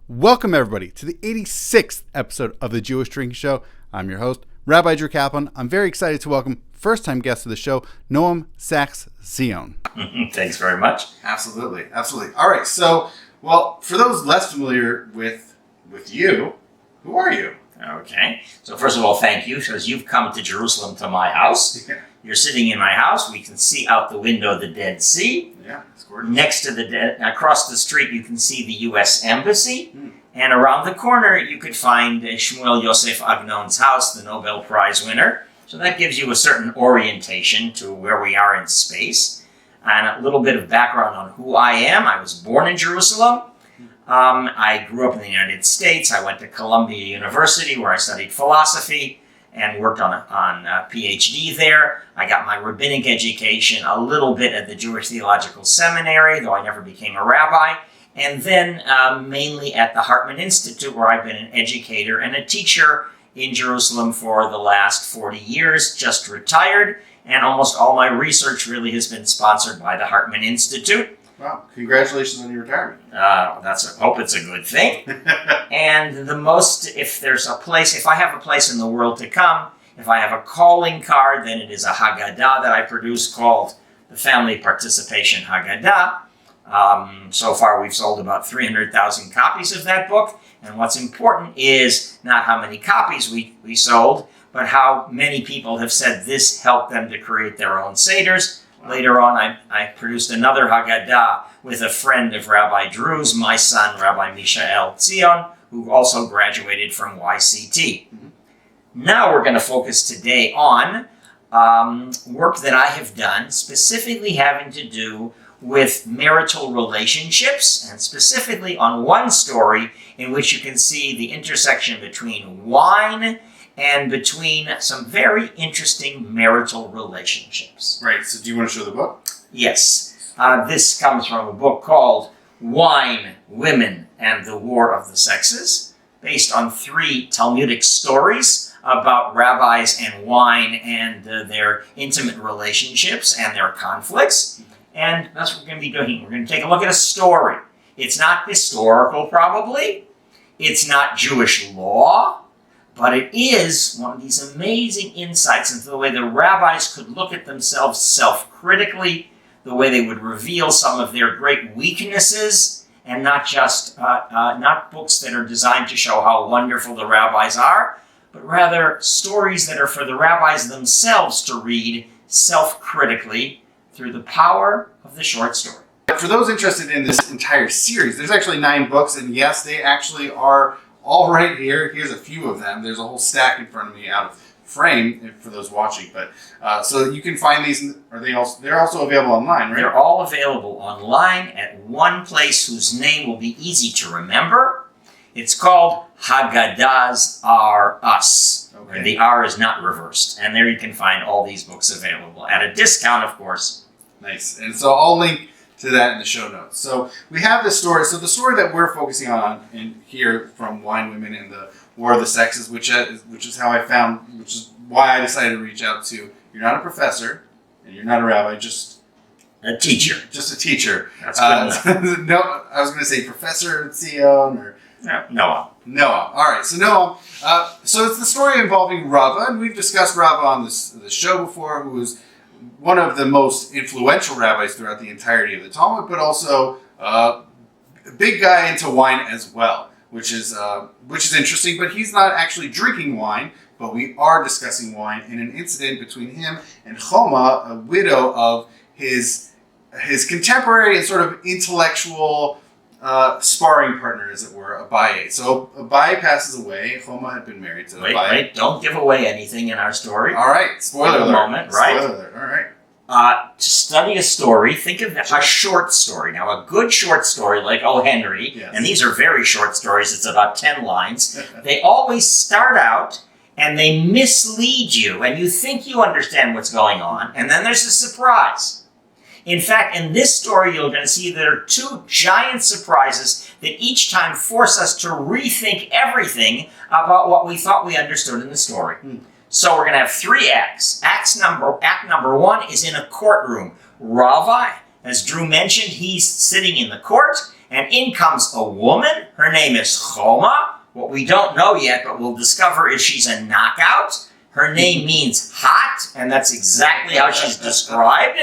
Welcome, everybody, to the 86th episode of the Jewish Drinking Show. I'm your host, Rabbi Drew Kaplan. I'm very excited to welcome first-time guest of the show, Noam Sachs Zion. Thanks very much. Absolutely. All right, so, for those less familiar with you, who are you? Okay. So first of all, thank you, because you've come to Jerusalem to my house. Yeah. You're sitting in my house. We can see out the window the Dead Sea. Yeah, it's gorgeous. Next to across the street, you can see the U.S. Embassy. And around the corner, you could find Shmuel Yosef Agnon's house, the Nobel Prize winner. So that gives you a certain orientation to where we are in space. And a little bit of background on who I am. I was born in Jerusalem. I grew up in the United States. I went to Columbia University, where I studied philosophy and worked on a PhD there. I got my rabbinic education a little bit at the Jewish Theological Seminary, though I never became a rabbi. And then mainly at the Hartman Institute, where I've been an educator and a teacher in Jerusalem for the last 40 years, just retired. And almost all my research really has been sponsored by the Hartman Institute. Wow, congratulations on your retirement. Hope it's a good thing. And if I have a place in the world to come, if I have a calling card, then it is a Haggadah that I produce called the Family Participation Haggadah. So far, we've sold about 300,000 copies of that book. And what's important is not how many copies we sold, but how many people have said this helped them to create their own seders. Later on, I produced another Haggadah with a friend of Rabbi Drew's, my son, Rabbi Mishael Zion, who also graduated from YCT. Mm-hmm. Now we're going to focus today on work that I have done, specifically having to do with marital relationships, and specifically on one story in which you can see the intersection between wine and between some very interesting marital relationships. Right, so do you want to show the book? Yes. This comes from a book called Wine, Women, and the War of the Sexes, based on 3 Talmudic stories about rabbis and wine and their intimate relationships and their conflicts. And that's what we're going to be doing. We're going to take a look at a story. It's not historical, probably. It's not Jewish law. But it is one of these amazing insights into the way the rabbis could look at themselves self-critically, the way they would reveal some of their great weaknesses, and not just not books that are designed to show how wonderful the rabbis are, but rather stories that are for the rabbis themselves to read self-critically through the power of the short story. For those interested in this entire series, there's actually 9 books, and yes, they actually are all right here. Here's a few of them. There's a whole stack in front of me out of frame for those watching. But so you can find these. They're also available online, right? They're all available online at one place whose name will be easy to remember. It's called Haggadahs Are Us. Okay. The R is not reversed. And there you can find all these books available at a discount, of course. Nice. And so I'll link to that in the show notes. So we have this story. So the story that we're focusing on in here from Wine, Women, and the War of the Sexes, which is how I found, which is why I decided to reach out to. You're not a professor, and you're not a rabbi, just a teacher. Just a teacher. That's good enough. No, I was going to say Professor Zion or Noam. Noam. All right. So Noam. So it's the story involving Rava, and we've discussed Rava on the show before, who was one of the most influential rabbis throughout the entirety of the Talmud, but also a big guy into wine as well, which is interesting. But he's not actually drinking wine, but we are discussing wine in an incident between him and Homa, a widow of his contemporary and sort of intellectual sparring partner, as it were, Abaye. So Abaye passes away. Homa had been married to Abaye. Wait, don't give away anything in our story. All right, spoiler alert. Moment, right? Spoiler alert. All right. To study a story, think of a short story. Now, a good short story like O. Henry, yes. And these are very short stories, it's about 10 lines, they always start out and they mislead you, and you think you understand what's going on, and then there's a surprise. In fact, in this story, you're going to see there are 2 giant surprises that each time force us to rethink everything about what we thought we understood in the story. So we're going to have 3 acts. Act number 1 is in a courtroom. Rava, as Drew mentioned, he's sitting in the court, And in comes a woman. Her name is Homa. What we don't know yet, but we'll discover, is she's a knockout. Her name means hot, and that's exactly how she's described.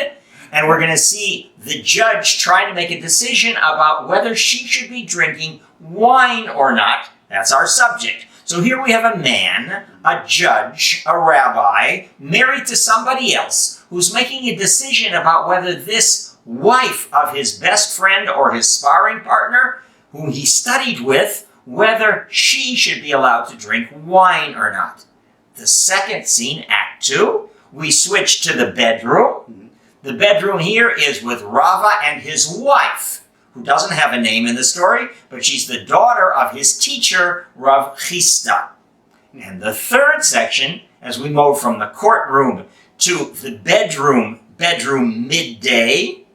And we're going to see the judge trying to make a decision about whether she should be drinking wine or not. That's our subject. So here we have a man, a judge, a rabbi, married to somebody else who's making a decision about whether this wife of his best friend or his sparring partner, whom he studied with, whether she should be allowed to drink wine or not. The second scene, Act 2, we switch to the bedroom. The bedroom here is with Rava and his wife, who doesn't have a name in the story, but she's the daughter of his teacher, Rav Ḥisda. And the third section, as we move from the courtroom to the bedroom midday,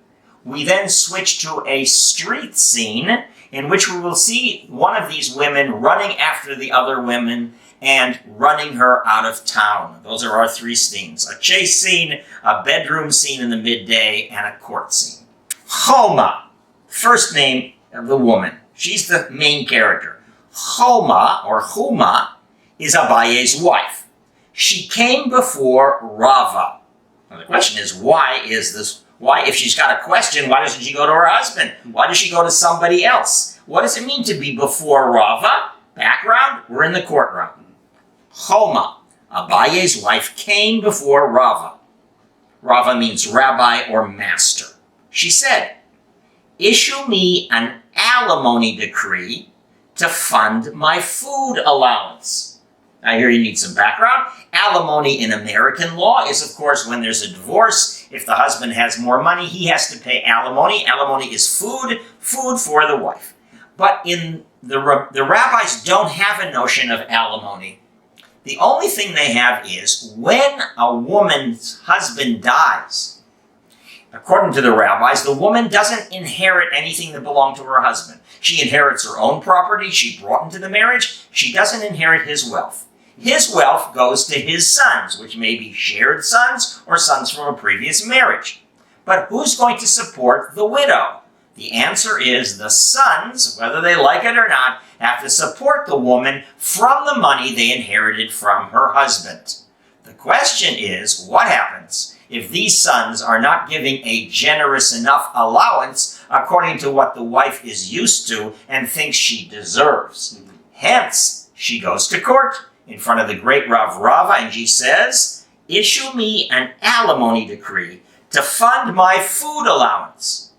we then switch to a street scene in which we will see one of these women running after the other women and running her out of town. Those are our three scenes: a chase scene, a bedroom scene in the midday, and a court scene. Homa, first name of the woman. She's the main character. Homa, or Homa, is Abaye's wife. She came before Rava. Now the question is, why, if she's got a question, why doesn't she go to her husband? Why does she go to somebody else? What does it mean to be before Rava? Background, we're in the courtroom. Homa, Abaye's wife, came before Rava. Rava means rabbi or master. She said, "Issue me an alimony decree to fund my food allowance." Now here you need some background. Alimony in American law is, of course, when there's a divorce. If the husband has more money, he has to pay alimony. Alimony is food for the wife. But in the rabbis don't have a notion of alimony. The only thing they have is when a woman's husband dies, according to the rabbis, the woman doesn't inherit anything that belonged to her husband. She inherits her own property she brought into the marriage. She doesn't inherit his wealth. His wealth goes to his sons, which may be shared sons or sons from a previous marriage. But who's going to support the widow? The answer is the sons, whether they like it or not, have to support the woman from the money they inherited from her husband. The question is, what happens if these sons are not giving a generous enough allowance according to what the wife is used to and thinks she deserves? Hence, she goes to court in front of the great Rav Rava and she says, "Issue me an alimony decree to fund my food allowance."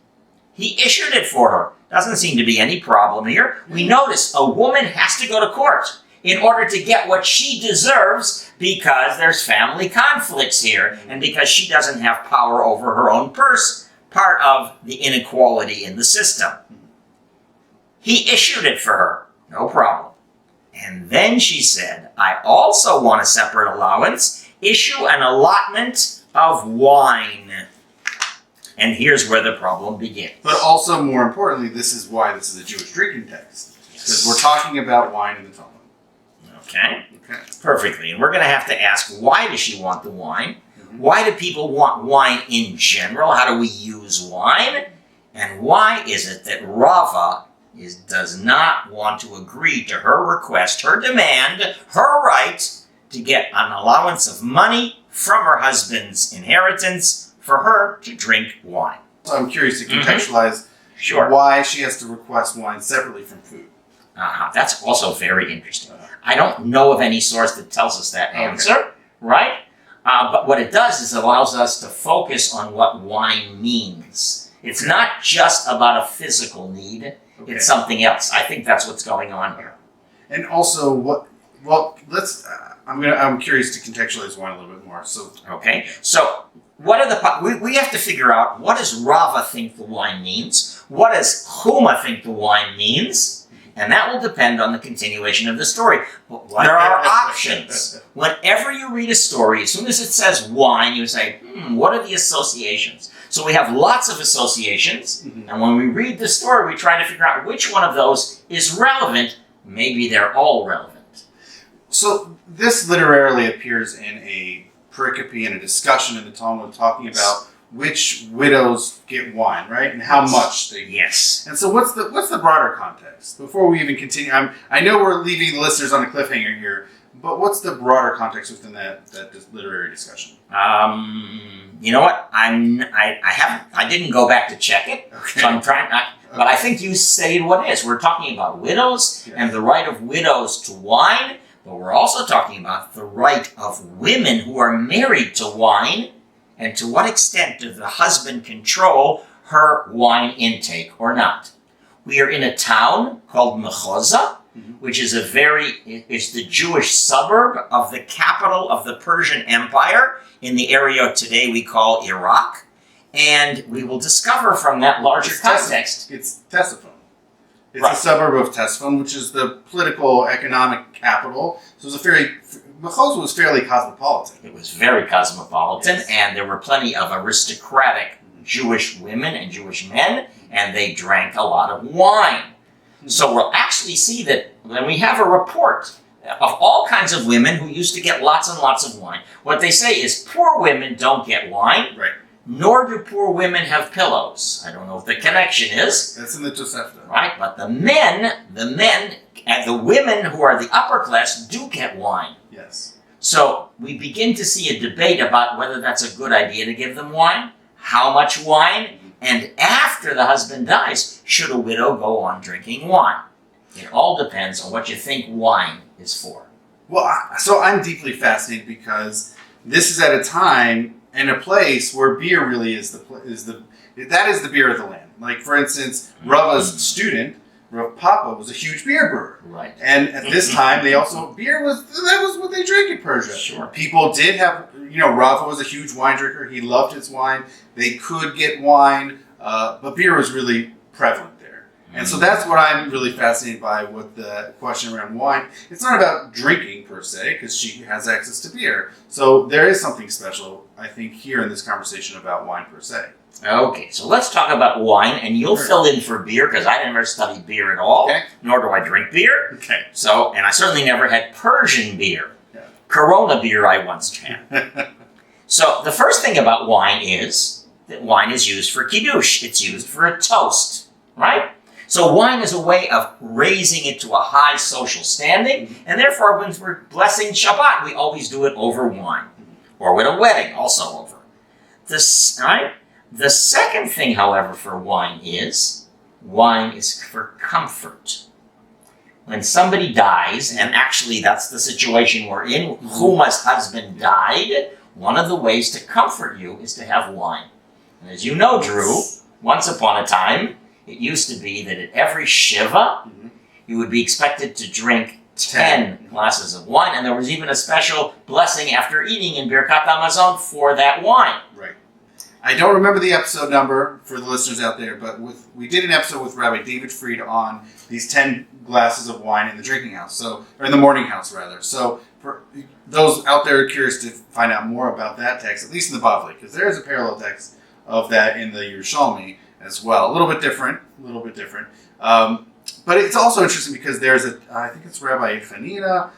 He issued it for her. Doesn't seem to be any problem here. We notice a woman has to go to court in order to get what she deserves because there's family conflicts here and because she doesn't have power over her own purse, part of the inequality in the system. He issued it for her. No problem. And then she said, "I also want a separate allowance. Issue an allotment of wine." And here's where the problem begins. But also, more importantly, this is why this is a Jewish drinking text. Because we're talking about wine in the Talmud. Okay. Perfectly. And we're going to have to ask, why does she want the wine? Why do people want wine in general? How do we use wine? And why is it that Rava does not want to agree to her request, her demand, her right to get an allowance of money from her husband's inheritance for her to drink wine? So I'm curious to contextualize why she has to request wine separately from food. That's also very interesting. I don't know of any source that tells us that answer, right? But what it does is it allows us to focus on what wine means. It's not just about a physical need. It's something else. I think that's what's going on here. And also, I'm curious to contextualize wine a little bit more. So what are we have to figure out, what does Rava think the wine means? What does Homa think the wine means? And that will depend on the continuation of the story. But there are options. Whenever you read a story, as soon as it says wine, you say, what are the associations? So we have lots of associations, and when we read the story, we try to figure out which one of those is relevant. Maybe they're all relevant. So this literarily appears in a pericope and a discussion in the Talmud talking about which widows get wine, right? And how much they get. Yes. And so what's the broader context? Before we even continue, I know we're leaving the listeners on a cliffhanger here, but what's the broader context within that literary discussion? You know what? I didn't go back to check it, Okay. so I'm trying. But I think you stated what it is. We're talking about widows and the right of widows to wine, but we're also talking about the right of women who are married to wine, and to what extent does the husband control her wine intake or not. We are in a town called Mechoza, which is it's the Jewish suburb of the capital of the Persian Empire in the area today we call Iraq. And we will discover from that larger context. It's Ctesiphon. It's a suburb of Ctesiphon, which is the political, economic capital. So it was Mechoza was fairly cosmopolitan. It was very cosmopolitan, Yes. and there were plenty of aristocratic Jewish women and Jewish men, and they drank a lot of wine. So we'll actually see that when we have a report of all kinds of women who used to get lots and lots of wine, what they say is poor women don't get wine, Right. nor do poor women have pillows. I don't know what the connection is, That's in the Tosefta. right? But the men and the women who are the upper class do get wine. Yes. So we begin to see a debate about whether that's a good idea to give them wine, how much wine, and after the husband dies, should a widow go on drinking wine? It all depends on what you think wine is for. Well, so I'm deeply fascinated because this is at a time and a place where beer really is the beer of the land. Like, for instance, Rava's student, Rav Papa, was a huge beer brewer. Right. And at this time, beer was what they drank in Persia. Sure. People did have, Rava was a huge wine drinker. He loved his wine. They could get wine, but beer was really prevalent there. And so that's what I'm really fascinated by with the question around wine. It's not about drinking per se, because she has access to beer. So there is something special, I think, here in this conversation about wine per se. Okay, so let's talk about wine, and you'll fill in for beer, because I never studied beer at all, nor do I drink beer. Okay. So, and I certainly never had Persian beer. Yeah. Corona beer I once had. So the first thing about wine is that wine is used for kiddush. It's used for a toast, right? So wine is a way of raising it to a high social standing, and therefore when we're blessing Shabbat, we always do it over wine. Or with a wedding, also over. Right? The second thing, however, for wine is for comfort. When somebody dies, and actually that's the situation we're in, Homa's husband died, one of the ways to comfort you is to have wine. And as you know, Drew, once upon a time, it used to be that at every Shiva, you would be expected to drink 10 glasses of wine, and there was even a special blessing after eating in Birkat Hamazon for that wine. Right. I don't remember the episode number for the listeners out there, but we did an episode with Rabbi David Fried on these 10 glasses of wine in the drinking house, or in the morning house, rather. So for those out there curious to find out more about that text, at least in the Bavli, because there is a parallel text of that in the Yerushalmi as well. A little bit different. But it's also interesting because there's I think it's Rabbi Hanina,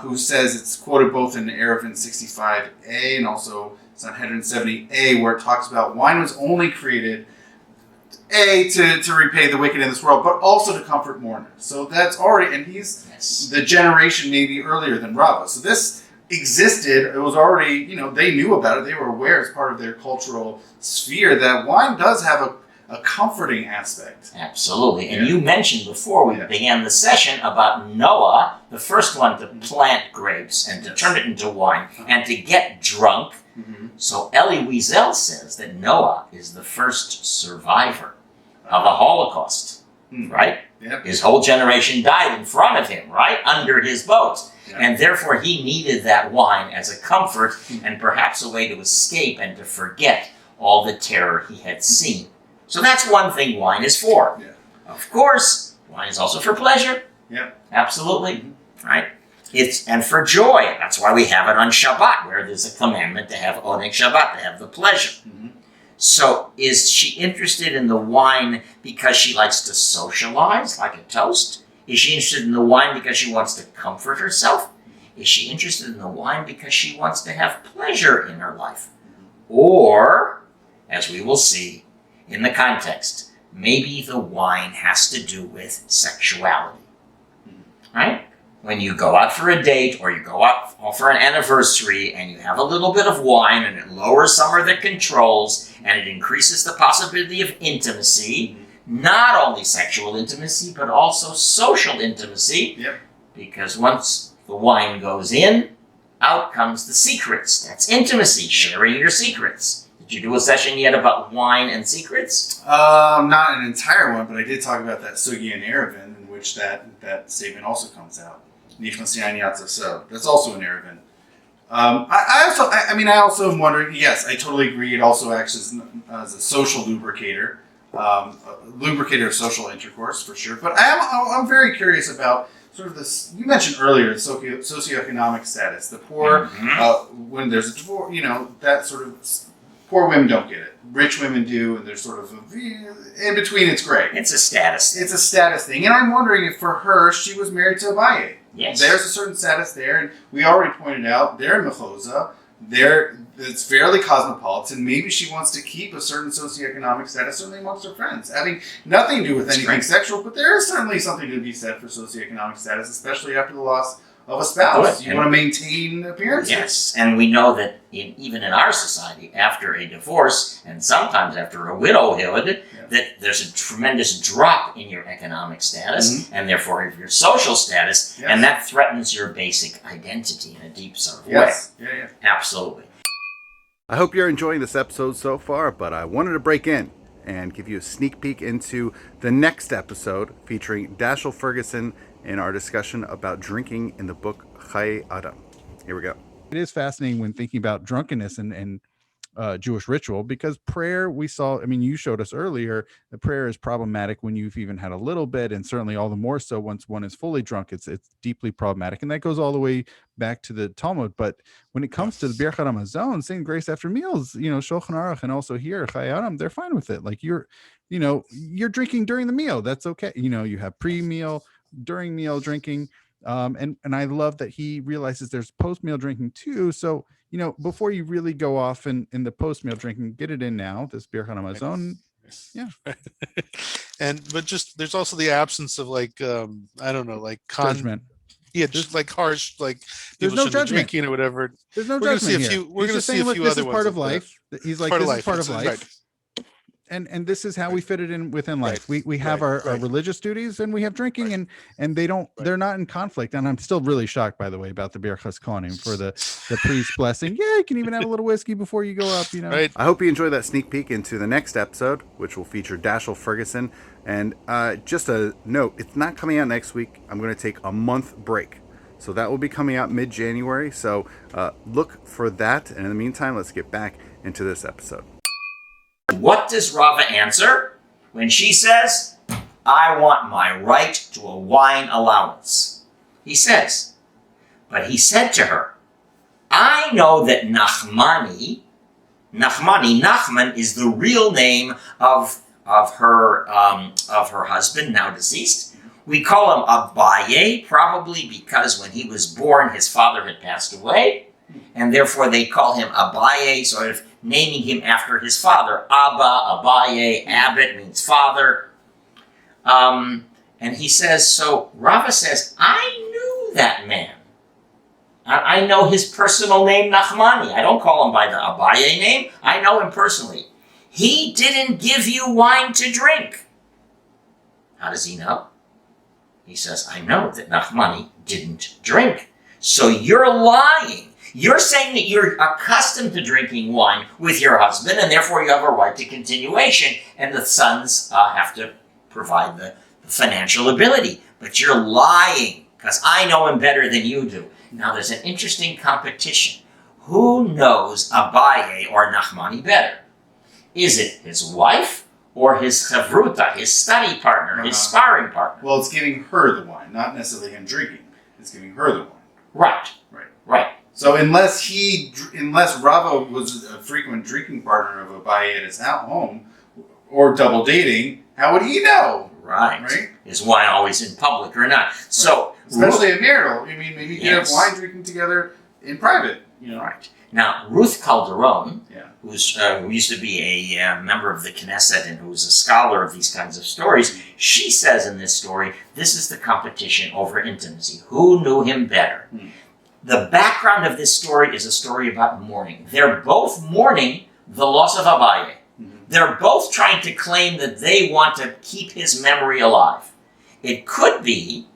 who says it's quoted both in Eruvin 65a and also Sanhedrin 70a, where it talks about wine was only created to repay the wicked in this world, but also to comfort mourners. So that's already, and he's the generation maybe earlier than Rava. So this existed. It was already, they knew about it. They were aware as part of their cultural sphere that wine does have a comforting aspect. Absolutely. And you mentioned before we began the session about Noah, the first one to plant grapes and to turn it into wine and to get drunk. So Elie Wiesel says that Noah is the first survivor of a Holocaust, right? Yep. His whole generation died in front of him, right? Under his boat. Yep. And therefore he needed that wine as a comfort and perhaps a way to escape and to forget all the terror he had seen. So that's one thing wine is for. Yeah. Of course, wine is also for pleasure. Yeah. Absolutely. Right? And for joy. That's why we have it on Shabbat, where there's a commandment to have Oneg Shabbat, to have the pleasure. So is she interested in the wine because she likes to socialize, like a toast? Is she interested in the wine because she wants to comfort herself? Is she interested in the wine because she wants to have pleasure in her life? Or, as we will see in the context, maybe the wine has to do with sexuality. Right? When you go out for a date or you go out for an anniversary and you have a little bit of wine and it lowers some of the controls and it increases the possibility of intimacy, not only sexual intimacy, but also social intimacy. Yep. Because once the wine goes in, out comes the secrets. That's intimacy, sharing your secrets. Did you do a session yet about wine and secrets? Not an entire one, but I did talk about that Sugi and Erevin, in which that statement also comes out. That's also an Erevin. I also am wondering, yes, I totally agree, it also acts as a social lubricator. Lubricator of social intercourse, for sure. But I'm very curious about sort of this, you mentioned earlier, socioeconomic status. The poor, when there's a divorce, that sort of, poor women don't get it. Rich women do, and there's sort of, in between, it's great. It's a status. It's a status thing. And I'm wondering if for her, she was married to Abaye. Yes. There's a certain status there, and we already pointed out, they're in Mechoza. It's fairly cosmopolitan. Maybe she wants to keep a certain socioeconomic status, certainly amongst her friends, having nothing to do with anything sexual, but there is certainly something to be said for socioeconomic status, especially after the loss of a spouse. Good. You want to maintain appearances. Yes, and we know that even in our society, after a divorce, and sometimes after a widowhood, that there's a tremendous drop in your economic status, and therefore your social status, and that threatens your basic identity in a deep sort of way. Yeah. Absolutely. I hope you're enjoying this episode so far, but I wanted to break in and give you a sneak peek into the next episode featuring Dashiell Ferguson in our discussion about drinking in the book Chai Adam. Here we go. It is fascinating when thinking about drunkenness and Jewish ritual, because prayer, we saw, you showed us earlier that prayer is problematic when you've even had a little bit, and certainly all the more so once one is fully drunk. It's deeply problematic, and that goes all the way back to the Talmud. But when it comes to the Birkat Hamazon, saying grace after meals, Shulchan Aruch, and also here Chai Adam, they're fine with it. Like you're drinking during the meal, that's okay. You have pre-meal, during meal drinking, and I love that he realizes there's post-meal drinking too. So before you really go off in the post-meal drinking, get it in now, this Birkat Hamazon. Yeah. But just there's also the absence of judgment. Yeah, just like harsh, like there's no judgment drinking or whatever. There's no judgment here. We're going to see a few this other is ones. part of life. He's like, this is part of life. Right. And this is how we fit it in within life. Right. We have our religious duties, and we have drinking, and they're not in conflict. And I'm still really shocked, by the way, about the Birchas Kohanim for the priest blessing. Yeah, you can even have a little whiskey before you go up. Right. I hope you enjoy that sneak peek into the next episode, which will feature Dashiell Ferguson. And just a note, it's not coming out next week. I'm going to take a month break. So that will be coming out mid-January. So look for that. And in the meantime, let's get back into this episode. What does Rava answer when she says, I want my right to a wine allowance? He says, but he said to her, I know that Naḥmani, Naḥman is the real name of her husband, now deceased. We call him Abaye, probably because when he was born, his father had passed away, and therefore they call him Abaye, sort of naming him after his father. Abba, Abaye, Abbot means father. And he says, so Rava says, I knew that man. I know his personal name, Naḥmani. I don't call him by the Abaye name. I know him personally. He didn't give you wine to drink. How does he know? He says, I know that Naḥmani didn't drink. So you're lying. You're saying that you're accustomed to drinking wine with your husband, and therefore you have a right to continuation, and the sons have to provide the financial ability. But you're lying, because I know him better than you do. Now there's an interesting competition. Who knows Abaye or Naḥmani better? Is it his wife or his chavruta, his study partner, his sparring partner? Well, it's giving her the wine, not necessarily him drinking. It's giving her the wine. Right. So unless Rava was a frequent drinking partner of Abaye at his home, or double dating, how would he know? Right. Is wine always in public or not? So especially a marital. Maybe you could have wine drinking together in private. Right. Now, Ruth Calderon, Yeah. who used to be a member of the Knesset and who's a scholar of these kinds of stories, she says in this story, this is the competition over intimacy. Who knew him better? The background of this story is a story about mourning. They're both mourning the loss of Abaye. They're both trying to claim that they want to keep his memory alive. It could be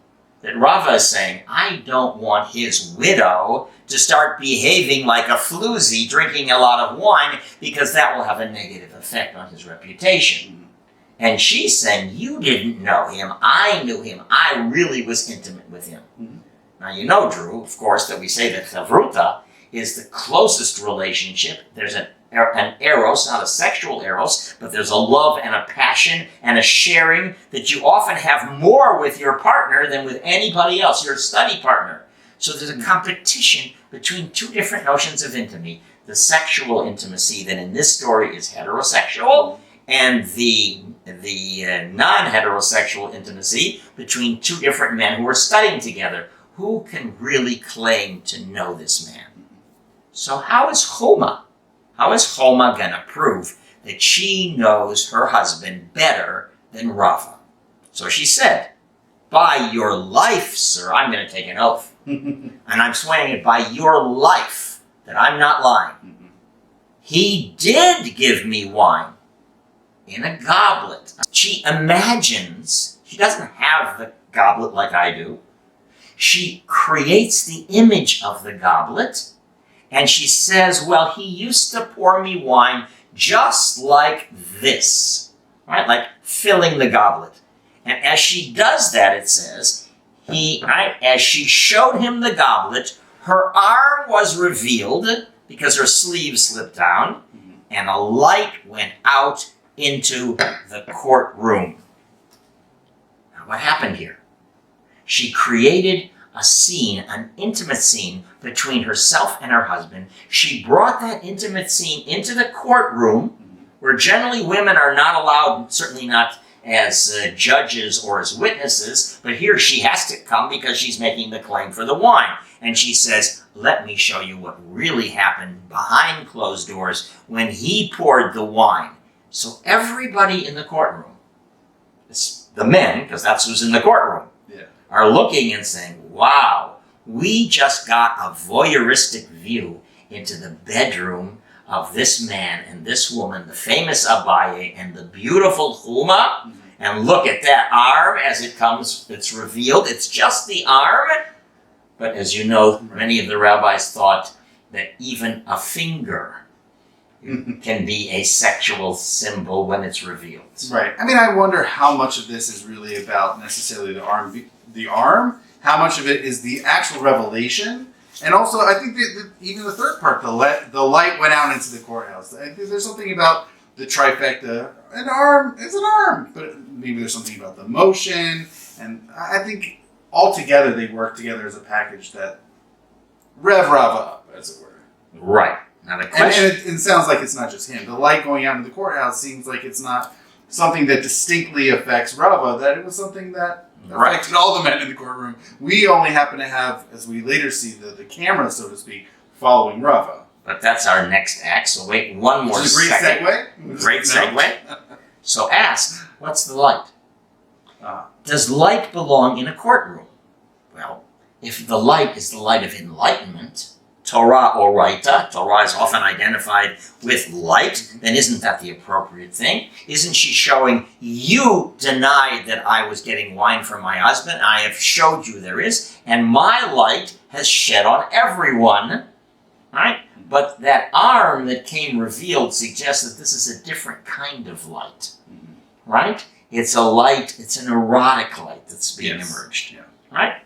that Rava is saying, I don't want his widow to start behaving like a floozy, drinking a lot of wine, because that will have a negative effect on his reputation. And she's saying, you didn't know him, I knew him, I really was intimate with him. Now you know, Drew, of course, that we say that chavruta is the closest relationship. There's an eros, not a sexual eros, but there's a love and a passion and a sharing that you often have more with your partner than with anybody else, your study partner. So there's a competition between two different notions of intimacy. The sexual intimacy that in this story is heterosexual, and the non-heterosexual intimacy between two different men who are studying together. Who can really claim to know this man? So how is Homa going to prove that she knows her husband better than Rava? So she said, by your life, sir, I'm going to take an oath. And I'm swearing it by your life that I'm not lying. He did give me wine in a goblet. She imagines, she doesn't have the goblet like I do. She creates the image of the goblet, and she says, well, he used to pour me wine just like this, right? Like filling the goblet. And as she does that, it says, as she showed him the goblet, her arm was revealed because her sleeve slipped down, and a light went out into the courtroom. Now, what happened here? She created a scene, an intimate scene between herself and her husband. She brought that intimate scene into the courtroom, where generally women are not allowed, certainly not as judges or as witnesses, but here she has to come because she's making the claim for the wine. And she says, let me show you what really happened behind closed doors when he poured the wine. So everybody in the courtroom, the men, because that's who's in the courtroom, are looking and saying, wow, we just got a voyeuristic view into the bedroom of this man and this woman, the famous Abaye and the beautiful Homa. And look at that arm as it comes, it's revealed. It's just the arm. But as you know, many of the rabbis thought that even a finger can be a sexual symbol when it's revealed. Right. I mean, I wonder how much of this is really about necessarily the arm, how much of it is the actual revelation, and also I think that even the third part, the light went out into the courthouse. I think there's something about the trifecta. An arm is an arm, but maybe there's something about the motion, and I think altogether they work together as a package that rev Rava up, as it were. Right. Now the question, and it sounds like it's not just him. The light going out into the courthouse seems like it's not something that distinctly affects Rava, that it was something that affected all the men in the courtroom. We only happen to have, as we later see, the camera, so to speak, following Rava. But that's our next act, so wait one more second. Great segue. So ask, what's the light? Does light belong in a courtroom? Well, if the light is the light of enlightenment, Torah Oraita, Torah is often identified with light, then isn't that the appropriate thing? Isn't she showing, you denied that I was getting wine from my husband, I have showed you there is, and my light has shed on everyone, right? But that arm that came revealed suggests that this is a different kind of light, right? It's a light, it's an erotic light that's being emerged, right?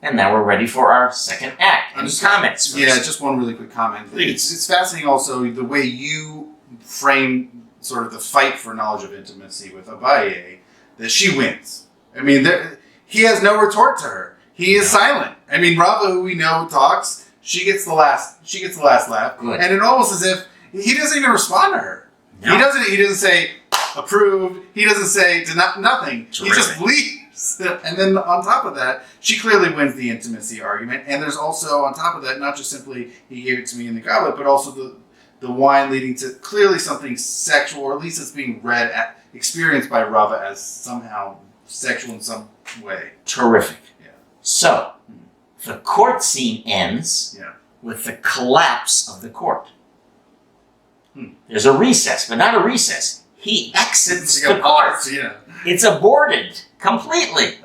And now we're ready for our second act. Any comments first? Yeah, just one really quick comment. It's fascinating also the way you frame sort of the fight for knowledge of intimacy with Abaye, that she wins. I mean, he has no retort to her. He is silent. I mean, Rava, who we know talks, she gets the last laugh. Good. And it almost as if he doesn't even respond to her. No. He doesn't say approved. He doesn't say nothing. Terrific. He just And then on top of that, she clearly wins the intimacy argument. And there's also, on top of that, not just simply he gave it to me in the goblet, but also the wine leading to clearly something sexual, or at least it's being experienced by Rava as somehow sexual in some way. Terrific. Yeah. So, the court scene ends with the collapse of the court. There's a recess, but not a recess. He exits the court. Yeah. It's aborted completely.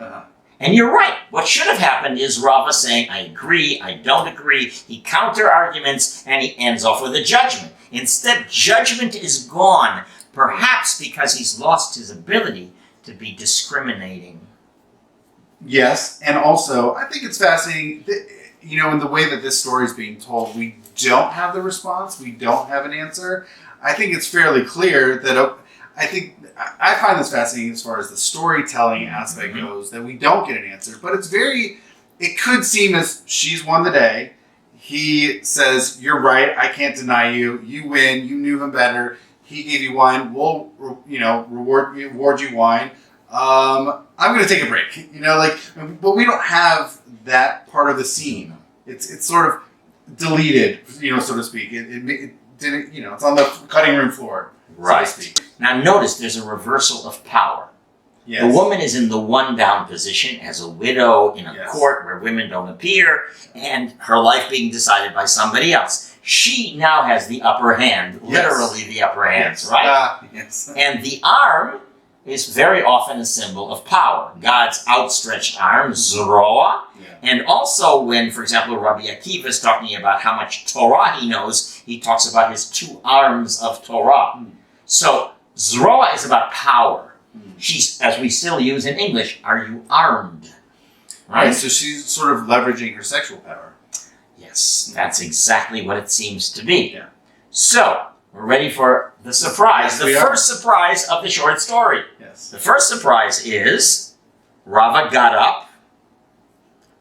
And you're right. What should have happened is Rava saying, I agree, I don't agree. He counter-arguments, and he ends off with a judgment. Instead, judgment is gone, perhaps because he's lost his ability to be discriminating. Yes, and also, I think it's fascinating that, in the way that this story is being told, we don't have the response, we don't have an answer. I think it's fairly clear that, I find this fascinating as far as the storytelling aspect goes, that we don't get an answer, but it could seem as she's won the day. He says, you're right, I can't deny you, you win, you knew him better, he gave you wine, we'll, reward you wine. I'm going to take a break, but we don't have that part of the scene. It's sort of deleted, so to speak. It didn't, it's on the cutting room floor, right. So to speak. Now notice there's a reversal of power. Yes. The woman is in the one-down position as a widow in a court where women don't appear, and her life being decided by somebody else. She now has the upper hand, literally the upper hand, right? Yes. And the arm is very often a symbol of power. God's outstretched arm, zroa. And also when, for example, Rabbi Akiva is talking about how much Torah he knows, he talks about his two arms of Torah. So zroa is about power. She's, as we still use in English, are you armed? Right, so she's sort of leveraging her sexual power. Yes, that's exactly what it seems to be. Yeah. So, we're ready for the surprise, the first surprise of the short story. Yes. The first surprise is Rava got up,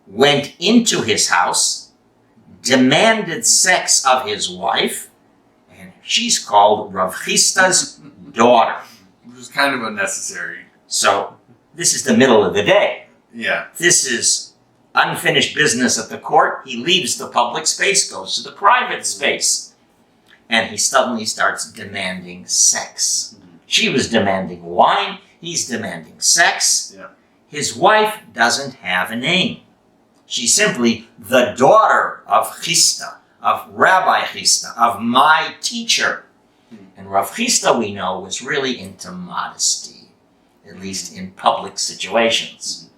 went into his house, demanded sex of his wife, and she's called Rav Ḥisda's daughter. Which is kind of unnecessary. So, this is the middle of the day. Yeah. This is unfinished business at the court. He leaves the public space, goes to the private space. And he suddenly starts demanding sex. She was demanding wine. He's demanding sex. Yeah. His wife doesn't have a name. She's simply the daughter of Ḥisda, of Rabbi Ḥisda, of my teacher. And Rav Ḥisda, we know, was really into modesty, at least in public situations.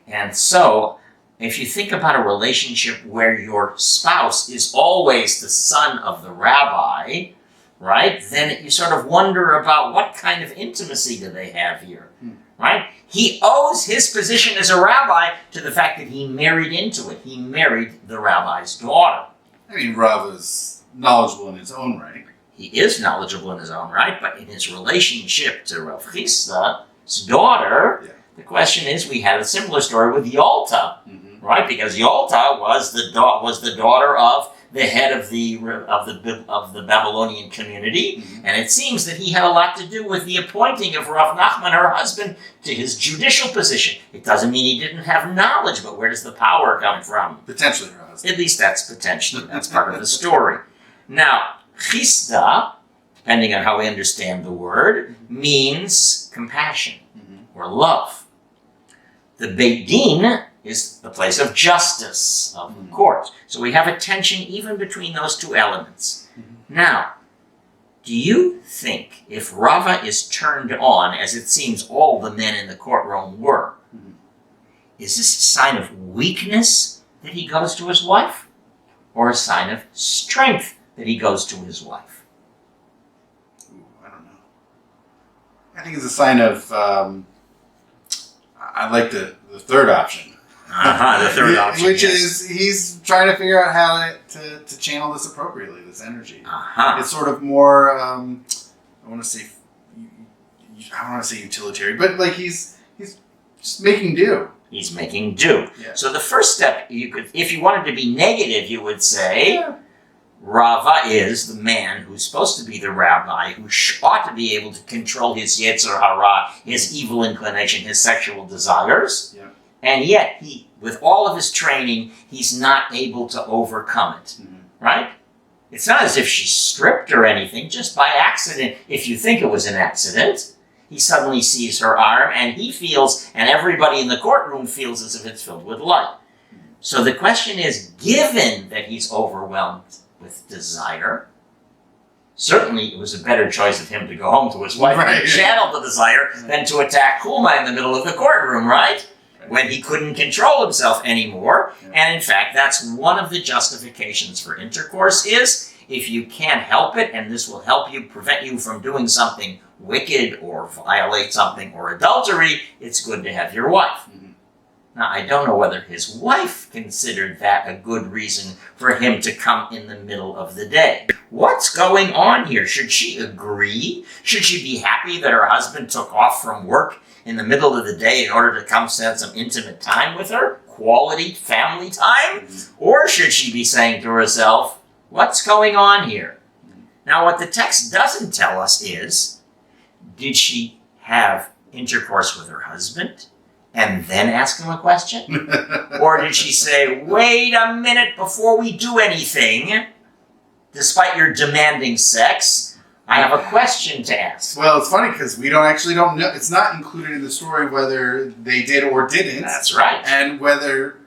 And so, if you think about a relationship where your spouse is always the son of the rabbi, right, then you sort of wonder about what kind of intimacy do they have here, right? He owes his position as a rabbi to the fact that he married into it. He married the rabbi's daughter. I mean, Rava's knowledgeable in his own right. He is knowledgeable in his own right, but in his relationship to Rav Ḥisda's daughter, the question is, we had a similar story with Yalta, right? Because Yalta was the daughter of the head of the Babylonian community, and it seems that he had a lot to do with the appointing of Rav Naḥmani, her husband, to his judicial position. It doesn't mean he didn't have knowledge, but where does the power come from? Potentially her husband. At least that's potentially. That's part of the story. Now, Ḥisda, depending on how we understand the word, means compassion or love. The Beit Din is the place of justice, of the court. So we have a tension even between those two elements. Now, do you think if Rava is turned on, as it seems all the men in the courtroom were, is this a sign of weakness that he goes to his wife? Or a sign of strength that he goes to his wife? I don't know. I think it's a sign of, I like the third option. The third option, which is he's trying to figure out how to channel this appropriately, this energy. It's sort of more, I want to say utilitarian, but like he's just making do. He's making do. Yeah. So the first step, if you wanted to be negative, you would say, Rava is the man who's supposed to be the rabbi, who ought to be able to control his yetzer hara, his evil inclination, his sexual desires. Yeah. And yet, he, with all of his training, he's not able to overcome it. Right? It's not as if she stripped or anything, just by accident. If you think it was an accident, he suddenly sees her arm, and he feels, and everybody in the courtroom feels as if it's filled with light. So the question is, given that he's overwhelmed with desire, certainly it was a better choice of him to go home to his wife and channel the desire than to attack Homa in the middle of the courtroom, right? When he couldn't control himself anymore. And in fact, that's one of the justifications for intercourse is, if you can't help it, and this will help you, prevent you from doing something wicked or violate something or adultery, it's good to have your wife. Now, I don't know whether his wife considered that a good reason for him to come in the middle of the day. What's going on here? Should she agree? Should she be happy that her husband took off from work in the middle of the day in order to come spend some intimate time with her? Quality family time? Or should she be saying to herself, what's going on here? Now, what the text doesn't tell us is, did she have intercourse with her husband and then ask him a question? Or did she say, wait a minute before we do anything, despite your demanding sex, I have a question to ask. Well, it's funny because we don't know. It's not included in the story whether they did or didn't. That's right. And whether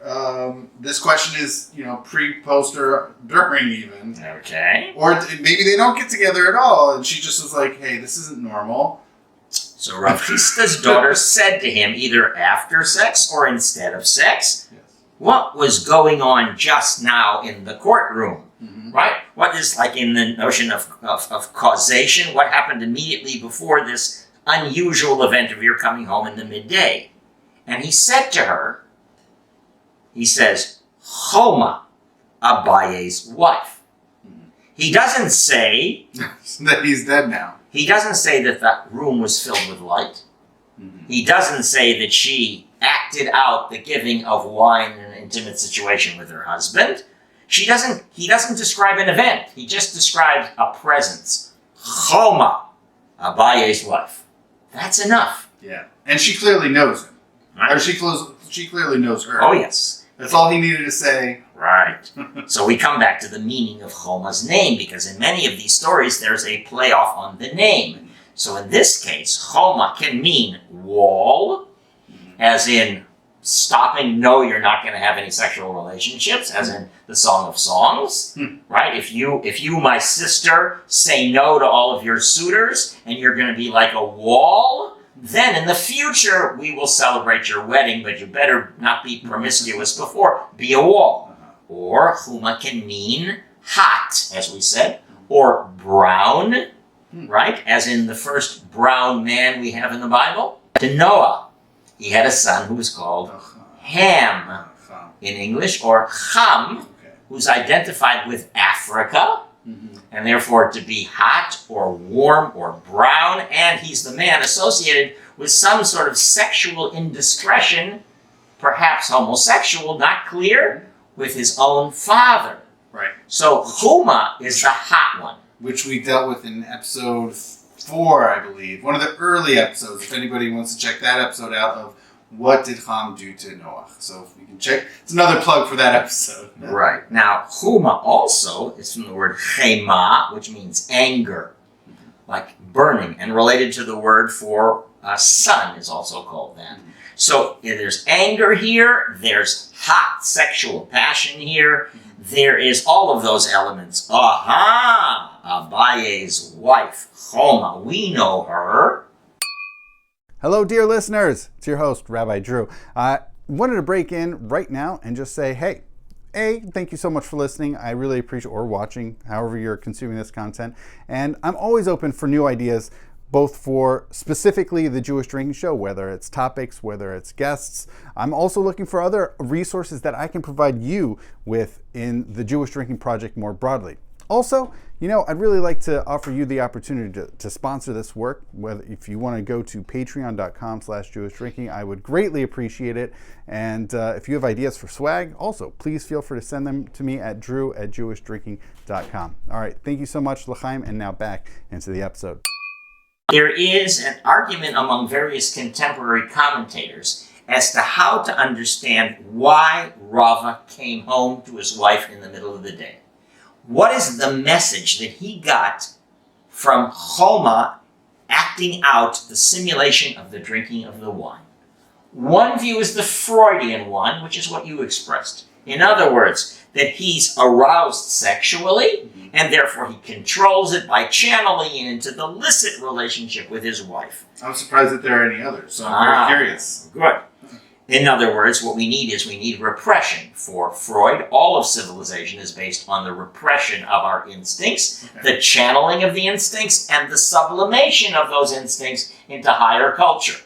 this question is, pre, post, or during even. Okay. Or maybe they don't get together at all, and she just was like, hey, this isn't normal. So Rav Ḥisda's daughter said to him, either after sex or instead of sex, what was going on just now in the courtroom? Right? What is, like in the notion of causation, what happened immediately before this unusual event of your coming home in the midday? And he said to her, he says, Homa, Abaye's wife. He doesn't say that he's dead now. He doesn't say that the room was filled with light. He doesn't say that she acted out the giving of wine in an intimate situation with her husband. He doesn't describe an event. He just describes a presence. Homa, Abaye's wife. That's enough. Yeah. And she clearly knows him. Right? Or she clearly knows her. Oh, yes. That's all he needed to say. Right. So we come back to the meaning of Homa's name, because in many of these stories there's a playoff on the name. So in this case, Homa can mean wall, as in stopping, no, you're not going to have any sexual relationships, as in the Song of Songs, right? If you, my sister, say no to all of your suitors, and you're going to be like a wall, then in the future we will celebrate your wedding, but you better not be promiscuous before. Be a wall. Or Homa can mean hot, as we said, or brown, right? As in the first brown man we have in the Bible. To Noah, he had a son who was called Ham in English, or Ham, who's identified with Africa, and therefore to be hot or warm or brown, and he's the man associated with some sort of sexual indiscretion, perhaps homosexual, not clear, with his own father. Right. So Homa is the hot one. Which we dealt with in episode 4, I believe. One of the early episodes, if anybody wants to check that episode out, of what did Ham do to Noah. So if you can check, it's another plug for that episode. Right. Now, Homa also is from the word chema, which means anger, like burning, and related to the word for sun is also called that. So there's anger here, there's hot sexual passion here, there is all of those elements. Aha! Abaye's wife, Homa, we know her. Hello, dear listeners. It's your host, Rabbi Drew. I wanted to break in right now and just say, hey, thank you so much for listening. I really appreciate, or watching, however you're consuming this content. And I'm always open for new ideas, both for specifically the Jewish Drinking Show, whether it's topics, whether it's guests. I'm also looking for other resources that I can provide you with in the Jewish Drinking Project more broadly. Also, I'd really like to offer you the opportunity to sponsor this work. Whether if you want to go to patreon.com/Jewish drinking, I would greatly appreciate it. And if you have ideas for swag, also please feel free to send them to me at drew@jewishdrinking.com. All right, thank you so much, L'chaim, and now back into the episode. There is an argument among various contemporary commentators as to how to understand why Rava came home to his wife in the middle of the day. What is the message that he got from Homa acting out the simulation of the drinking of the wine? One view is the Freudian one, which is what you expressed. In other words, that he's aroused sexually, and therefore he controls it by channeling it into the licit relationship with his wife. I'm surprised that there are any others, so I'm very curious. Good. In other words, what we need repression. For Freud, all of civilization is based on the repression of our instincts, the channeling of the instincts, and the sublimation of those instincts into higher culture.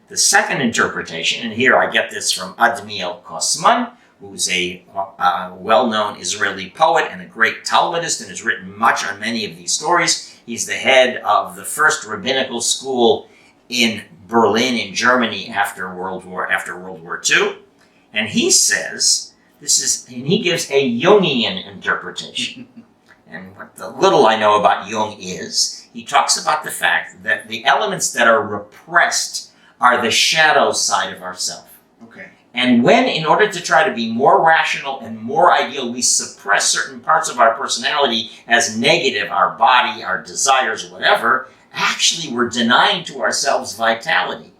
The second interpretation, and here I get this from Admiel Kosman, who's a well-known Israeli poet and a great Talmudist and has written much on many of these stories. He's the head of the first rabbinical school in Berlin, in Germany, after World War II. And he says, and he gives a Jungian interpretation. And what the little I know about Jung is, he talks about the fact that the elements that are repressed are the shadow side of ourself. Okay. And when, in order to try to be more rational and more ideal, we suppress certain parts of our personality as negative, our body, our desires, whatever, actually we're denying to ourselves vitality.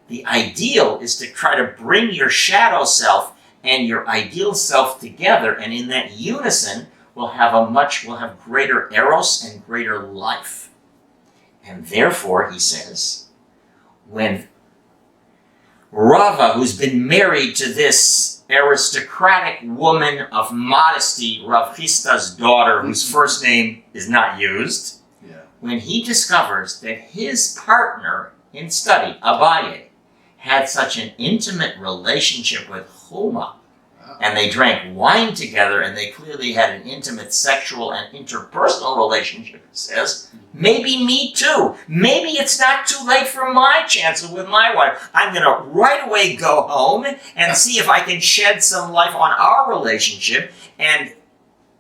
The ideal is to try to bring your shadow self and your ideal self together, and in that unison, we'll have greater arose and greater life. And therefore, he says, when Rava, who's been married to this aristocratic woman of modesty, Rav Ḥisda's daughter, whose first name is not used, when he discovers that his partner in study, Abaye, had such an intimate relationship with Homa, and they drank wine together, and they clearly had an intimate sexual and interpersonal relationship, he says, maybe me too. Maybe it's not too late for my chance with my wife. I'm going to right away go home and see if I can shed some light on our relationship and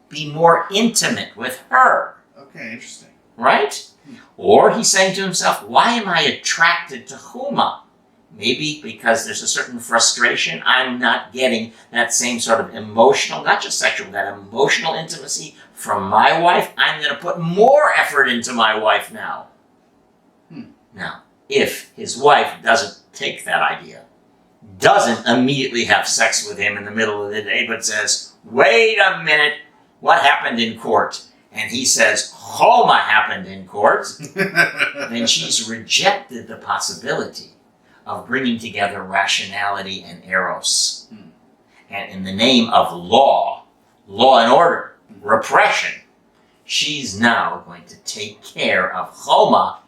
be more intimate with her. Okay, interesting. Right? Or he's saying to himself, why am I attracted to Homa? Maybe because there's a certain frustration. I'm not getting that same sort of emotional, not just sexual, that emotional intimacy from my wife. I'm going to put more effort into my wife now. Now, if his wife doesn't take that idea, doesn't immediately have sex with him in the middle of the day, but says, wait a minute, what happened in court? And he says, Homa happened in court, then she's rejected the possibility of bringing together rationality and arose. And in the name of law and order, repression, she's now going to take care of Homa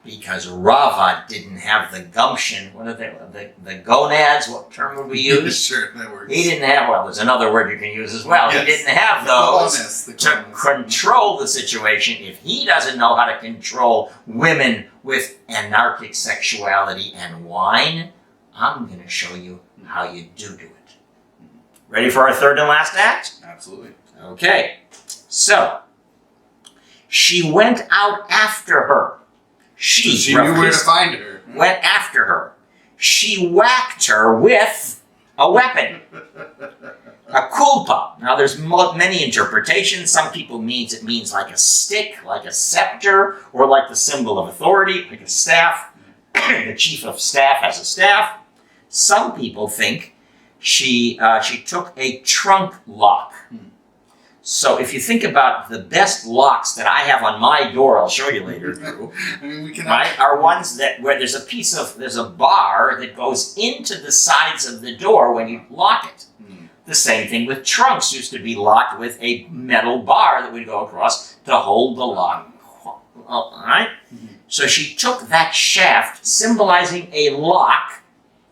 because Rava didn't have the gumption. What are the gonads? What term would we use? Sure, that works. He didn't have, well, there's another word you can use as well. Yes. He didn't have those to control the situation. If he doesn't know how to control women with anarchic sexuality and wine, I'm going to show you how you do it. Ready for our third and last act? Absolutely. Okay. So, she went out after her. She knew where to find her. Went after her. She whacked her with a weapon. A kulpa. Now there's many interpretations. Some people it means like a stick, like a scepter, or like the symbol of authority, like a staff. The chief of staff has a staff. Some people think she took a trunk lock. So if you think about the best locks that I have on my door, I'll show you later, Drew, right, are ones where there's a bar that goes into the sides of the door when you lock it. The same thing with trunks used to be locked with a metal bar that would go across to hold the lock. All right? So she took that shaft, symbolizing a lock,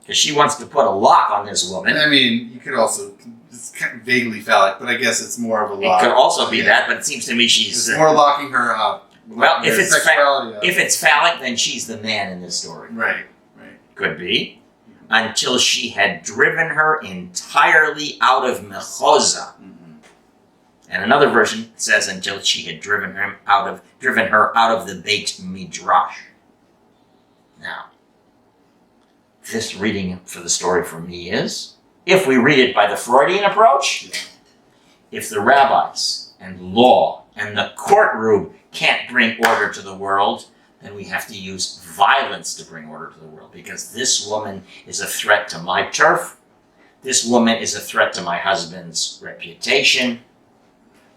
because she wants to put a lock on this woman. I mean, you could also it's kind of vaguely phallic, but I guess it's more of a It lock. could also be that, but it seems to me she's... It's more locking her up. Well, if Her it's, sexuality up. if it's phallic, then she's the man in this story. Right. Could be. Until she had driven her entirely out of Mechoza. And another version says until she had driven her out of the Beit Midrash. Now, this reading for the story for me is, if we read it by the Freudian approach, if the rabbis and law and the courtroom can't bring order to the world, then we have to use violence to bring order to the world, because this woman is a threat to my turf. This woman is a threat to my husband's reputation.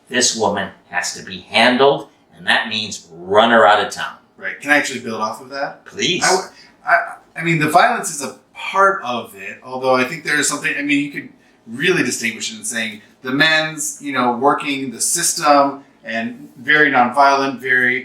This woman has to be handled, and that means run her out of town. Right. Can I actually build off of that? Please. I mean, the violence is a part of it, although I think there is something, I mean, you could really distinguish it in saying the men's, working the system and very nonviolent, very,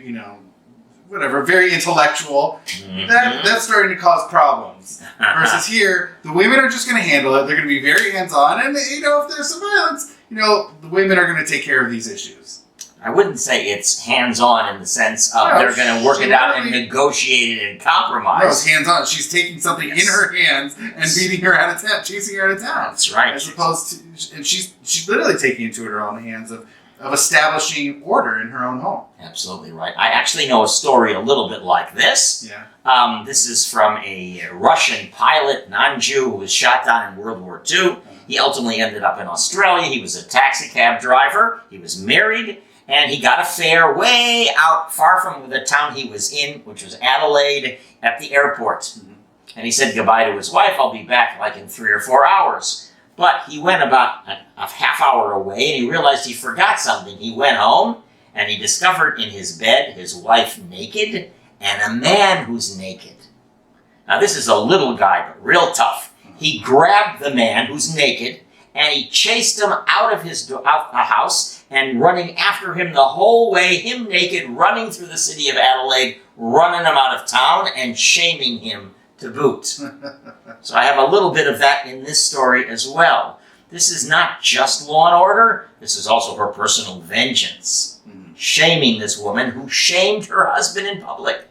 very intellectual. That's starting to cause problems. Versus here, the women are just going to handle it. They're going to be very hands-on. And, if there's some violence, the women are going to take care of these issues. I wouldn't say it's hands-on in the sense of they're going to work it out and negotiate it and compromise. No, it's hands-on. She's taking something in her hands and beating her out of town, chasing her out of town. That's right. As opposed to, and she's literally taking it into her own hands of establishing order in her own home. Absolutely right. I actually know a story a little bit like this. Yeah. This is from a Russian pilot, non-Jew, who was shot down in World War II. He ultimately ended up in Australia. He was a taxi cab driver. He was married. And he got a fare way out, far from the town he was in, which was Adelaide, at the airport. And he said goodbye to his wife. I'll be back like in 3 or 4 hours. But he went about a half hour away, and he realized he forgot something. He went home, and he discovered in his bed his wife naked, and a man who's naked. Now this is a little guy, but real tough. He grabbed the man who's naked, and he chased him out of a house, and running after him the whole way, him naked, running through the city of Adelaide, running him out of town, and shaming him to boot. So I have a little bit of that in this story as well. This is not just law and order, this is also her personal vengeance. Shaming this woman who shamed her husband in public.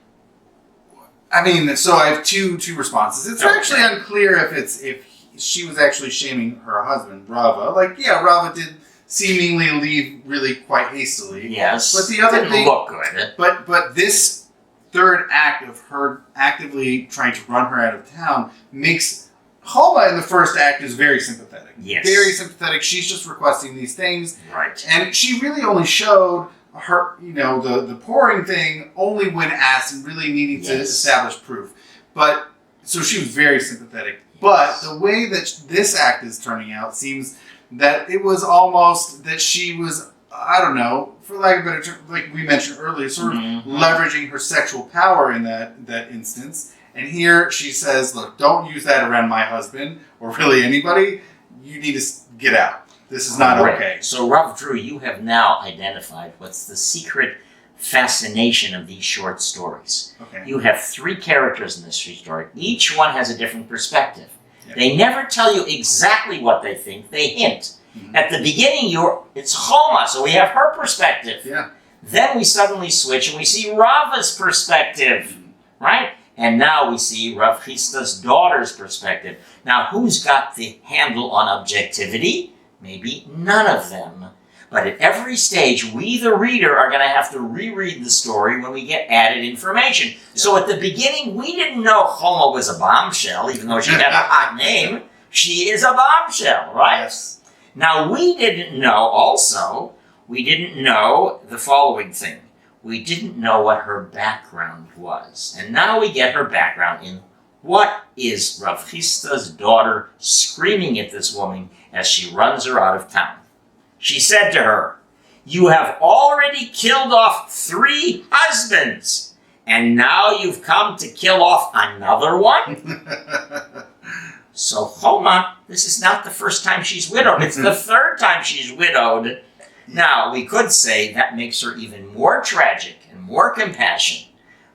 I mean, so I have two responses. It's actually unclear if she was actually shaming her husband, Rava. Rava did seemingly leave really quite hastily. Yes. But the other didn't thing, look good. But this third act of her actively trying to run her out of town makes Homa in the first act is very sympathetic. Yes. Very sympathetic. She's just requesting these things. Right. And she really only showed her, the pouring thing only when asked and really needing to establish proof. But, so she was very sympathetic. But the way that this act is turning out seems that it was almost that she was, I don't know, for lack of a better term, like we mentioned earlier, sort of leveraging her sexual power in that instance. And here she says, look, don't use that around my husband or really anybody. You need to get out. This is not okay. So, Rav Drew, you have now identified what's the secret fascination of these short stories. Okay. You have 3 characters in this short story. Each one has a different perspective. Yep. They never tell you exactly what they think. They hint. At the beginning, it's Homa, so we have her perspective. Yeah. Then we suddenly switch and we see Rava's perspective, right? And now we see Rav Ḥisda's daughter's perspective. Now, who's got the handle on objectivity? Maybe none of them. But at every stage, we, the reader, are going to have to reread the story when we get added information. Yeah. So at the beginning, we didn't know Homa was a bombshell, even though she had a hot name. She is a bombshell, right? Yes. Now, we didn't know the following thing. We didn't know what her background was. And now we get her background in what is Rav Ḥisda's daughter screaming at this woman as she runs her out of town. She said to her, "You have already killed off 3 husbands, and now you've come to kill off another one?" So Homa, this is not the first time she's widowed. It's the 3rd time she's widowed. Now, we could say that makes her even more tragic and more compassionate.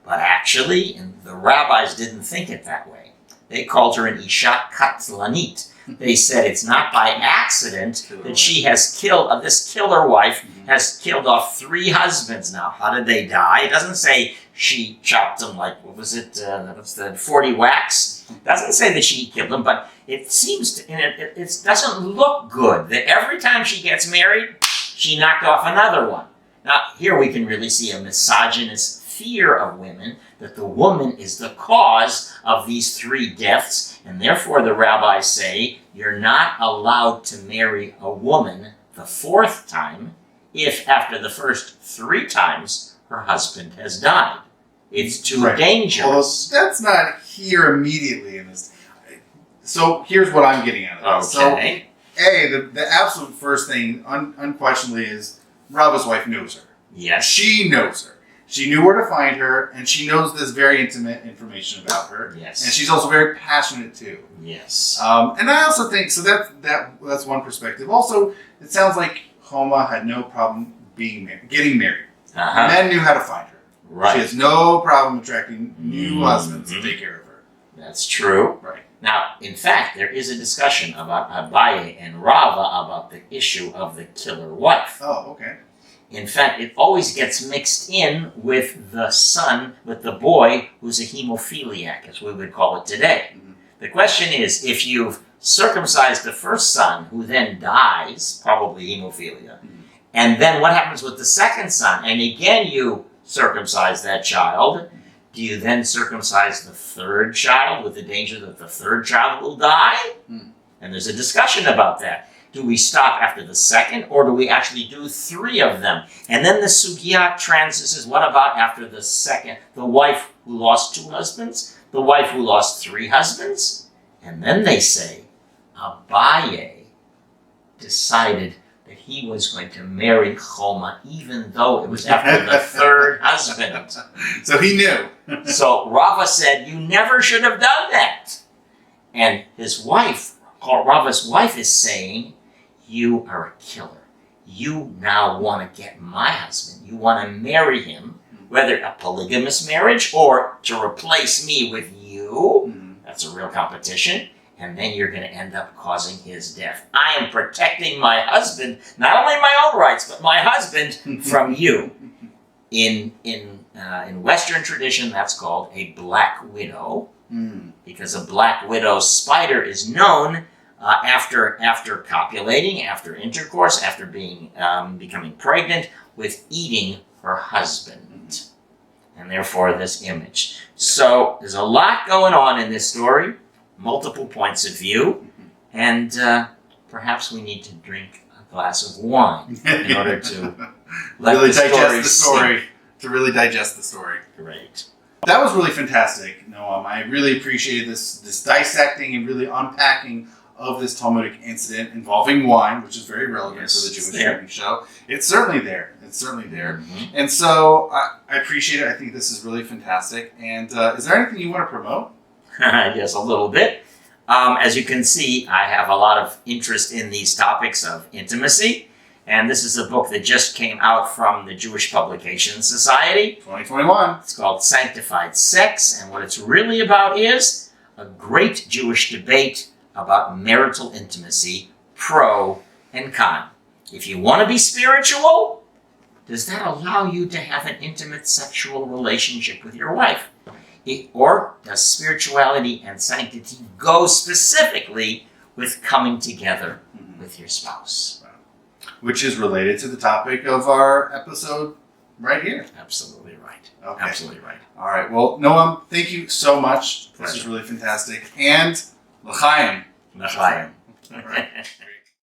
But actually, the rabbis didn't think it that way. They called her an Isha Katlanit. They said it's not by accident that she has killed, this killer wife has killed off 3 husbands now. How did they die? It doesn't say she chopped them like, what was it, what's the 40 whacks? It doesn't say that she killed them, but it seems to, and it doesn't look good that every time she gets married, she knocked off another one. Now, here we can really see a misogynist fear of women, that the woman is the cause of these 3 deaths, and therefore the rabbis say you're not allowed to marry a woman the 4th time if after the first 3 times her husband has died. It's too dangerous. Well, that's not here immediately in this. So here's what I'm getting at of this. Okay. So, the absolute first thing, unquestionably, is Rava's wife knows her. Yes. She knows her. She knew where to find her, and she knows this very intimate information about her. Yes. And she's also very passionate too. Yes. And I also think so. That's one perspective. Also, it sounds like Homa had no problem getting married. Men knew how to find her. Right. She has no problem attracting new husbands to take care of her. That's true. Right. Now, in fact, there is a discussion about Abaye and Rava about the issue of the killer wife. Oh, okay. In fact, it always gets mixed in with the son, with the boy who's a hemophiliac, as we would call it today. The question is, if you've circumcised the first son, who then dies, probably hemophilia, and then what happens with the second son? And again, you circumcise that child. Do you then circumcise the 3rd child with the danger that the 3rd child will die? And there's a discussion about that. Do we stop after the 2nd, or do we actually do 3 of them? And then the sugya transitions, what about after the 2nd? The wife who lost 2 husbands? The wife who lost 3 husbands? And then they say, Abaye decided that he was going to marry Homa, even though it was after the 3rd husband. So he knew. So Rava said, you never should have done that. And his wife, Rava's wife, is saying, you are a killer. You now want to get my husband. You want to marry him, whether a polygamous marriage or to replace me with you. That's a real competition. And then you're going to end up causing his death. I am protecting my husband, not only my own rights, but my husband from you. In Western tradition, that's called a black widow, because a black widow spider is known after copulating, after intercourse, after becoming pregnant, with eating her husband, and therefore this image. So there's a lot going on in this story. Multiple points of view, and perhaps we need to drink a glass of wine in order to let really the digest the story. story. To really digest the story. Great. That was really fantastic, Noam. I really appreciated this dissecting and really unpacking of this Talmudic incident involving wine, which is very relevant to the Jewish drinking show. It's certainly there. It's certainly there. And so I appreciate it. I think this is really fantastic. And is there anything you want to promote? Yes, a little bit. As you can see, I have a lot of interest in these topics of intimacy, and this is a book that just came out from the Jewish Publication Society. 2021. It's called Sanctified Sex, and what it's really about is a great Jewish debate about marital intimacy, pro and con. If you want to be spiritual, does that allow you to have an intimate sexual relationship with your wife? Or does spirituality and sanctity go specifically with coming together with your spouse? Which is related to the topic of our episode right here. Absolutely right. Okay. Absolutely right. All right. Well, Noam, thank you so much. This Pleasure. is really fantastic. And l'chaim. Naḥmani. All right.